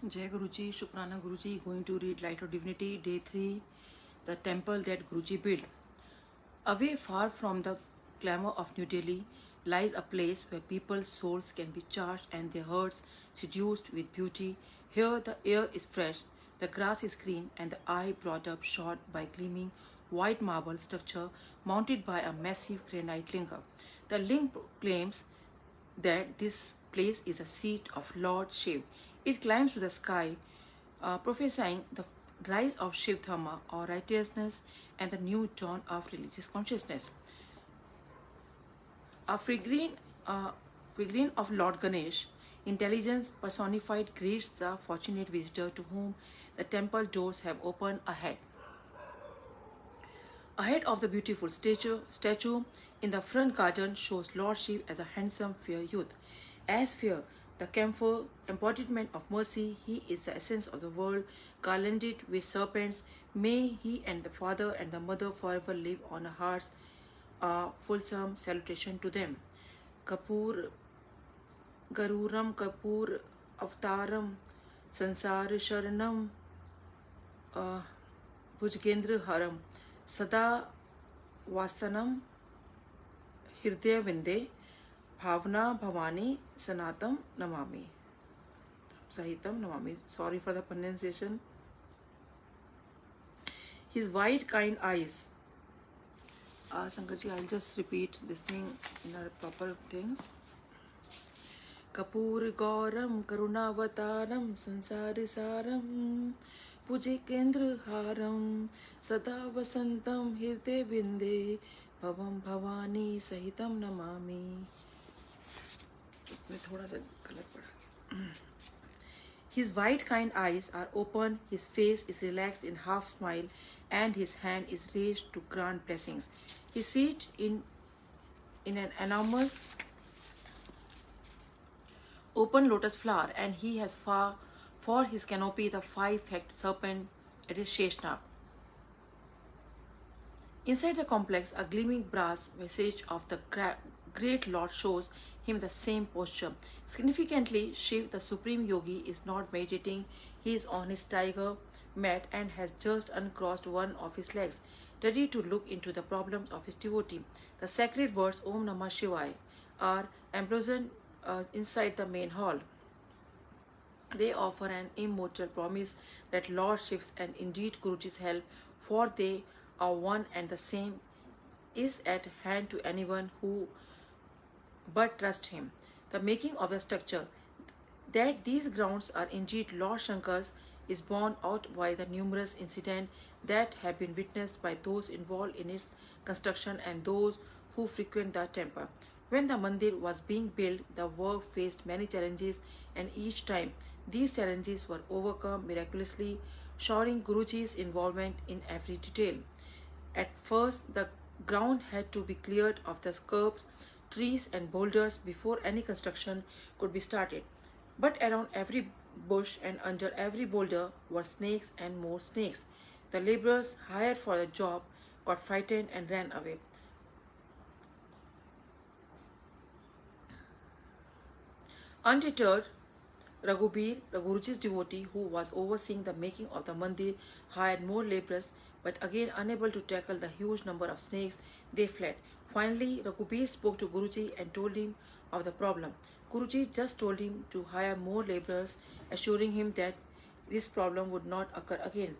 Jai Guruji, Shukrana Guruji, going to read Light of Divinity, Day 3, the temple that Guruji built. Away far from the glamour of New Delhi lies a place where people's souls can be charged and their hearts seduced with beauty. Here the air is fresh, the grass is green, and the eye brought up short by gleaming white marble structure mounted by a massive granite linga. The link claims that this place is a seat of Lord Shiv. It climbs to the sky, prophesying the rise of Shiv Dhamma or righteousness and the new dawn of religious consciousness. A figurine of Lord Ganesh, intelligence personified, greets the fortunate visitor to whom the temple doors have opened ahead. Ahead of the beautiful statue in the front garden shows Lord Shiv as a handsome, fair youth. As fair, the camphor embodiment of mercy, he is the essence of the world, garlanded with serpents. May he and the father and the mother forever live on our hearts. A fulsome salutation to them. Kapur Garuram Kapur Avtaram Sansar Sharanam Bhujgendra Haram Sada Vasanam Hridaya Vinde Bhavna Bhavani Sanatam Namami. Sahitam Namami. Sorry for the pronunciation. His wide, kind eyes. Sankarji, I'll just repeat this thing in the proper things. Kapur Gauram Karunavataram Sansari Saram Puji Kendra Haram Sada Vasantam Hirde Vinde Bhavam Bhavani Sahitam Namami. इसमें थोड़ा सा गलत पड़ा. His wide, kind eyes are open, his face is relaxed in half smile, and his hand is raised to grant blessings. He sits in an enormous open lotus flower, and he has for his canopy the five-headed serpent at his Sheshnag. Inside the complex, a gleaming brass visage of the great Lord shows him the same posture. Significantly, Shiv, the supreme yogi, is not meditating. He is on his tiger mat and has just uncrossed one of his legs, ready to look into the problems of his devotee. The sacred words Om Namah Shivaya are emblazoned inside the main hall. They offer an immortal promise that Lord Shiv's and indeed Guruji's help, for they are one and the same, is at hand to anyone who but trust him. The making of the structure, that these grounds are indeed Lord Shankar's, is borne out by the numerous incidents that have been witnessed by those involved in its construction and those who frequent the temple. When the mandir was being built, the work faced many challenges, and each time these challenges were overcome miraculously, showing Guruji's involvement in every detail. At first, the ground had to be cleared of the curbs, trees, and boulders before any construction could be started. But around every bush and under every boulder were snakes and more snakes. The laborers hired for the job got frightened and ran away. Undeterred, Raghubir, the Guruji's devotee who was overseeing the making of the mandir, hired more laborers, but again unable to tackle the huge number of snakes, they fled. Finally, Raghubir spoke to Guruji and told him of the problem. Guruji just told him to hire more laborers, assuring him that this problem would not occur again.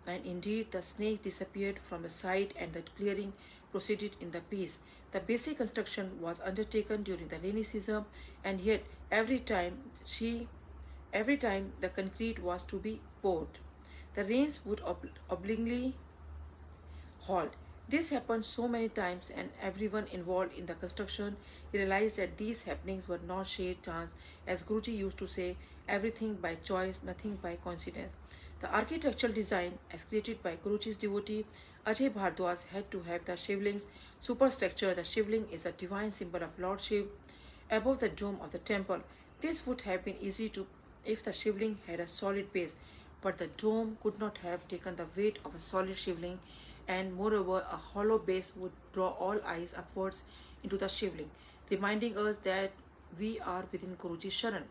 And indeed, the snake disappeared from the site and the clearing proceeded in the peace. The basic construction was undertaken during the rainy season, and yet every time the concrete was to be poured, the rains would obliquely halt. This happened so many times, and everyone involved in the construction realized that these happenings were not sheer chance. As Guruji used to say, everything by choice, nothing by coincidence. The architectural design, as created by Guruji's devotee Ajay Bhardwaj, had to have the Shivling's superstructure. The Shivling is a divine symbol of Lord Shiv above the dome of the temple. This would have been easy to if the Shivling had a solid base, but the dome could not have taken the weight of a solid Shivling, and moreover, a hollow base would draw all eyes upwards into the Shivling, reminding us that we are within Guruji's Sharan.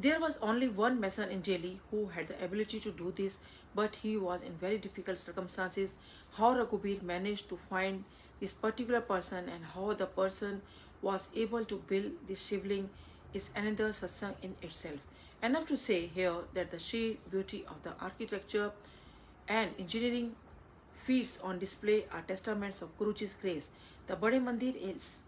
There was only one mason in Delhi who had the ability to do this, but he was in very difficult circumstances. How Raghubir managed to find this particular person and how the person was able to build this shivling is another satsang in itself. Enough to say here that the sheer beauty of the architecture and engineering feats on display are testaments of Guruji's grace. The Bade Mandir is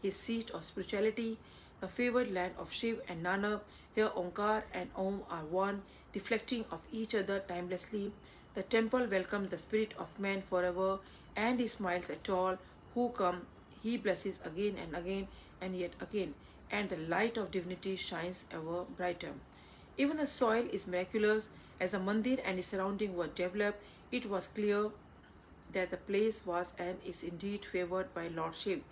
his seat of spirituality, the favored land of Shiv and Nanak. Here Omkar and Om are one, reflecting of each other timelessly. The temple welcomes the spirit of man forever, and he smiles at all who come. He blesses again and yet again, and the light of divinity shines ever brighter. Even the soil is miraculous. As the mandir and its surrounding were developed, it was clear that the place was and is indeed favored by Lord Shiv.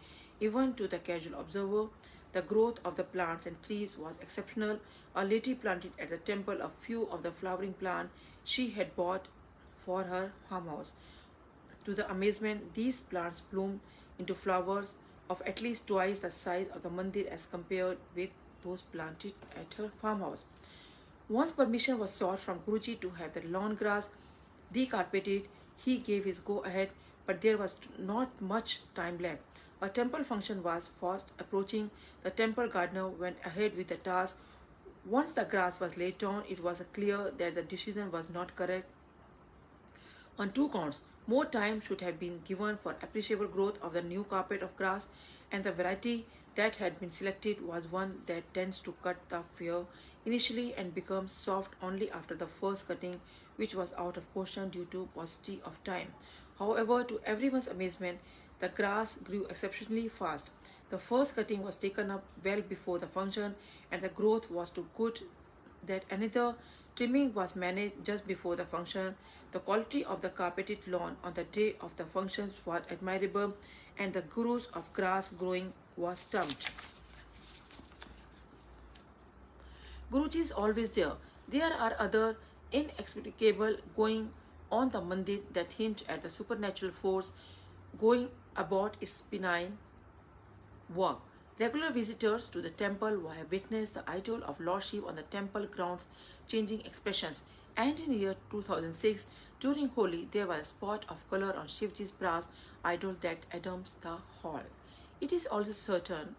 Even to the casual observer, the growth of the plants and trees was exceptional. A lady planted at the temple a few of the flowering plants she had bought for her farmhouse. To the amazement, these plants bloomed into flowers of at least twice the size of the mandir as compared with those planted at her farmhouse. Once permission was sought from Guruji to have the lawn grass recarpeted, he gave his go ahead, but there was not much time left. A temple function was fast approaching. The temple gardener went ahead with the task. Once the grass was laid down, it was clear that the decision was not correct on two counts. More time should have been given for appreciable growth of the new carpet of grass, and the variety that had been selected was one that tends to cut the fur initially and becomes soft only after the first cutting, which was out of portion due to paucity of time. However, to everyone's amazement, the grass grew exceptionally fast. The first cutting was taken up well before the function, and the growth was too good that another trimming was managed just before the function. The quality of the carpeted lawn on the day of the functions was admirable, and the gurus of grass growing was stumped. Guruji is always there. There are other inexplicable going on the mandir that hint at the supernatural force going about its benign work. Regular visitors to the temple will have witnessed the idol of Lord Shiva on the temple grounds changing expressions. And in the year 2006, during Holi, there was a spot of color on Shivji's brass idol that adorns the hall. It is also certain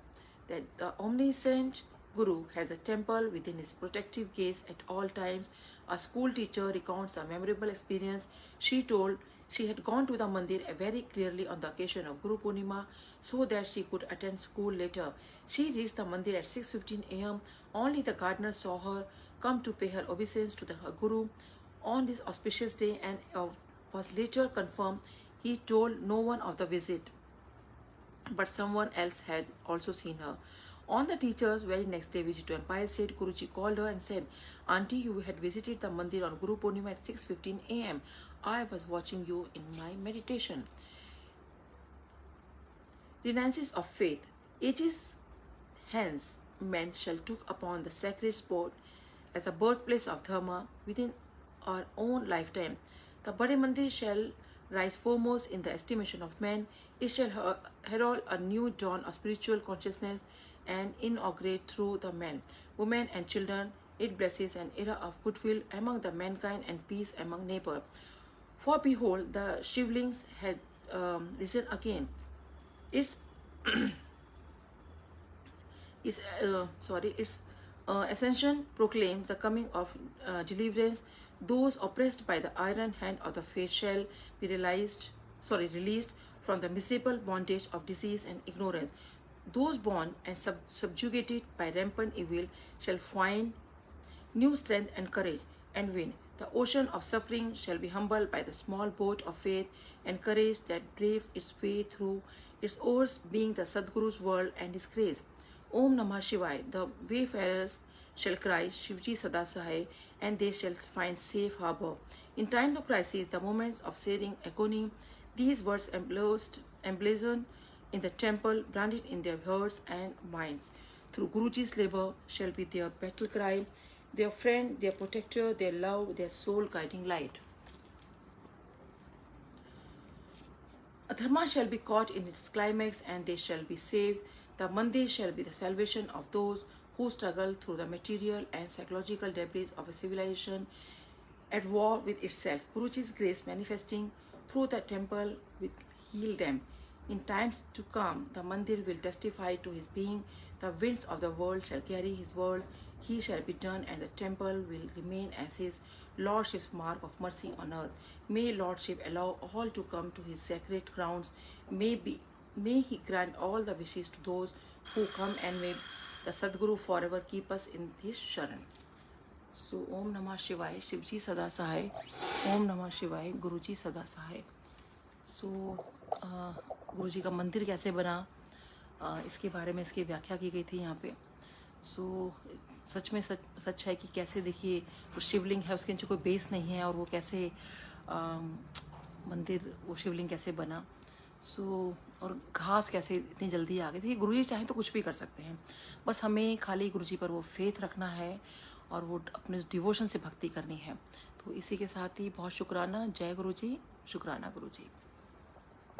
that the omniscient Guru has a temple within his protective gaze at all times. A school teacher recounts a memorable experience. She told she had gone to the mandir very clearly on the occasion of Guru Purnima so that she could attend school later. She reached the mandir at 6:15 a.m. Only the gardener saw her come to pay her obeisance to her Guru on this auspicious day, and was later confirmed. He told no one of the visit, but someone else had also seen her. On the teacher's very next day visit to Empire State, Guruji called her and said, "Auntie, you had visited the mandir on Guru Purnima at 6:15 a.m. I was watching you in my meditation." Renances of faith. Ages hence, men shall took upon the sacred spot as a birthplace of dharma within our own lifetime. The Bade Mandir shall rise foremost in the estimation of men. It shall herald a new dawn of spiritual consciousness and inaugurate through the men, women, and children. It blesses an era of goodwill among the mankind and peace among neighbor. For behold, the shivlings had risen again. Its its ascension proclaims the coming of deliverance. Those oppressed by the iron hand of the fate shall be released from the miserable bondage of disease and ignorance. Those born and subjugated by rampant evil shall find new strength and courage and win. The ocean of suffering shall be humbled by the small boat of faith and courage that braves its way through, its oars being the Sadguru's word and his grace. Om Namah Shivaya. The wayfarers shall cry Shivji Sada Sahai, and they shall find safe harbor. In time of crisis, the moments of searing agony, these words emblazoned in the temple, branded in their hearts and minds. Through Guruji's labor shall be their battle cry, their friend, their protector, their love, their soul guiding light. Dharma shall be caught in its climax, and they shall be saved. The mandir shall be the salvation of those who struggle through the material and psychological debris of a civilization at war with itself. Guruji's grace manifesting through the temple will heal them. In times to come, the mandir will testify to his being. The winds of the world shall carry his words. He shall be done, and the temple will remain as his lordship's mark of mercy on earth. May lordship allow all to come to his sacred grounds. May he grant all the wishes to those who come, and may the Sadguru forever keep us in his sharan. So Om Namah Shivaya, Shivji Sada Sahay. Om Namah Shivaya, Guruji Sada Sahay. So गुरुजी का मंदिर कैसे बना, इसके बारे में इसकी व्याख्या की गई थी यहाँ पे. सो सच में सच है कि कैसे देखिए वो शिवलिंग है, उसके नीचे कोई बेस नहीं है, और वो कैसे मंदिर, वो शिवलिंग कैसे बना. सो और घास कैसे इतनी जल्दी आ गई थी. गुरुजी चाहें तो कुछ भी कर सकते हैं, बस हमें खाली गुरुजी पर वो फेथ रखना है और वो अपने डिवोशन से भक्ति करनी है. तो इसी के साथ ही बहुत शुक्राना. जय गुरुजी, शुक्राना गुरुजी.